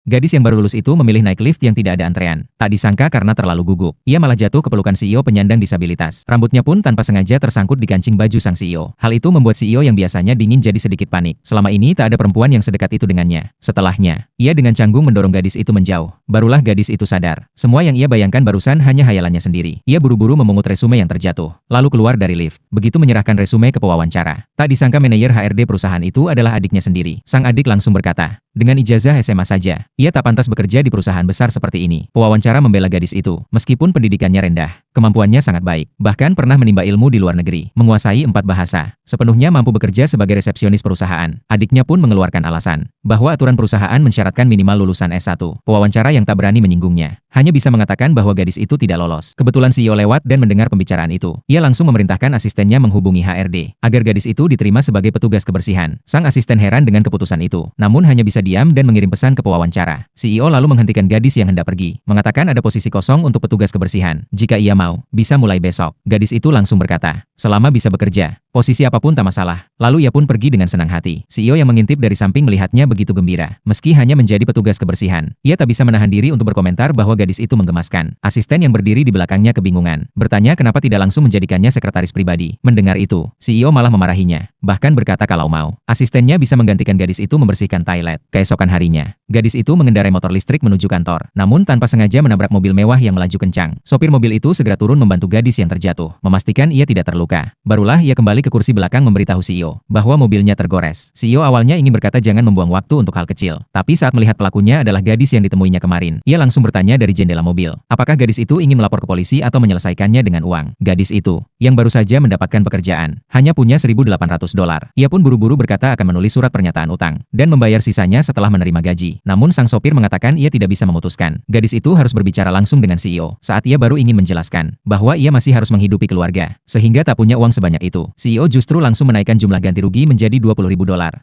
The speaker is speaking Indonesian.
Gadis yang baru lulus itu memilih naik lift yang tidak ada antrean. Tak disangka karena terlalu gugup, ia malah jatuh ke pelukan CEO penyandang disabilitas. Rambutnya pun tanpa sengaja tersangkut di kancing baju sang CEO. Hal itu membuat CEO yang biasanya dingin jadi sedikit panik. Selama ini tak ada perempuan yang sedekat itu dengannya. Setelahnya, ia dengan canggung mendorong gadis itu menjauh. Barulah gadis itu sadar. Semua yang ia bayangkan barusan hanya hayalannya sendiri. Ia buru-buru memungut resume yang terjatuh, lalu keluar dari lift. Begitu menyerahkan resume ke pewawancara, tak disangka manajer HRD perusahaan itu adalah adiknya sendiri. Sang adik langsung berkata, dengan ijazah SMA saja, ia tak pantas bekerja di perusahaan besar seperti ini. Pewawancara membela gadis itu, meskipun pendidikannya rendah, kemampuannya sangat baik, bahkan pernah menimba ilmu di luar negeri, menguasai 4 bahasa, sepenuhnya mampu bekerja sebagai resepsionis perusahaan. Adiknya pun mengeluarkan alasan, bahwa aturan perusahaan mensyaratkan minimal lulusan S1. Pewawancara yang tak berani menyinggungnya, hanya bisa mengatakan bahwa gadis itu tidak lolos. Kebetulan CEO lewat dan mendengar pembicaraan itu. Ia langsung memerintahkan asistennya menghubungi HRD, agar gadis itu diterima sebagai petugas kebersihan. Sang asisten heran dengan keputusan itu, namun hanya bisa diam dan mengirim pesan ke pewawancara. CEO lalu menghentikan gadis yang hendak pergi, mengatakan ada posisi kosong untuk petugas kebersihan. Jika ia mau, bisa mulai besok. Gadis itu langsung berkata, selama bisa bekerja, posisi apapun tak masalah. Lalu ia pun pergi dengan senang hati. CEO yang mengintip dari samping melihatnya begitu gembira. Meski hanya menjadi petugas kebersihan, ia tak bisa menahan diri untuk berkomentar bahwa gadis itu menggemaskan. Asisten yang berdiri di belakangnya kebingungan, bertanya kenapa tidak langsung menjadikannya sekretaris pribadi. Mendengar itu, CEO malah memarahinya, bahkan berkata kalau mau, asistennya bisa menggantikan gadis itu membersihkan toilet. Keesokan harinya, gadis itu mengendarai motor listrik menuju kantor, namun tanpa sengaja menabrak mobil mewah yang melaju kencang. Sopir mobil itu segera turun membantu gadis yang terjatuh, memastikan ia tidak terluka. Barulah ia kembali ke kursi belakang memberitahu CEO bahwa mobilnya tergores. CEO awalnya ingin berkata jangan membuang waktu untuk hal kecil, tapi saat melihat pelakunya adalah gadis yang ditemuinya kemarin, ia langsung bertanya dari jendela mobil, apakah gadis itu ingin melapor ke polisi atau menyelesaikannya dengan uang. Gadis itu, yang baru saja mendapatkan pekerjaan, hanya punya $1.800. Ia pun buru-buru berkata akan menulis surat pernyataan utang, dan membayar sisanya setelah menerima gaji. Namun sang sopir mengatakan ia tidak bisa memutuskan. Gadis itu harus berbicara langsung dengan CEO, saat ia baru ingin menjelaskan, bahwa ia masih harus menghidupi keluarga, sehingga tak punya uang sebanyak itu. CEO justru langsung menaikkan jumlah ganti rugi menjadi $20.000.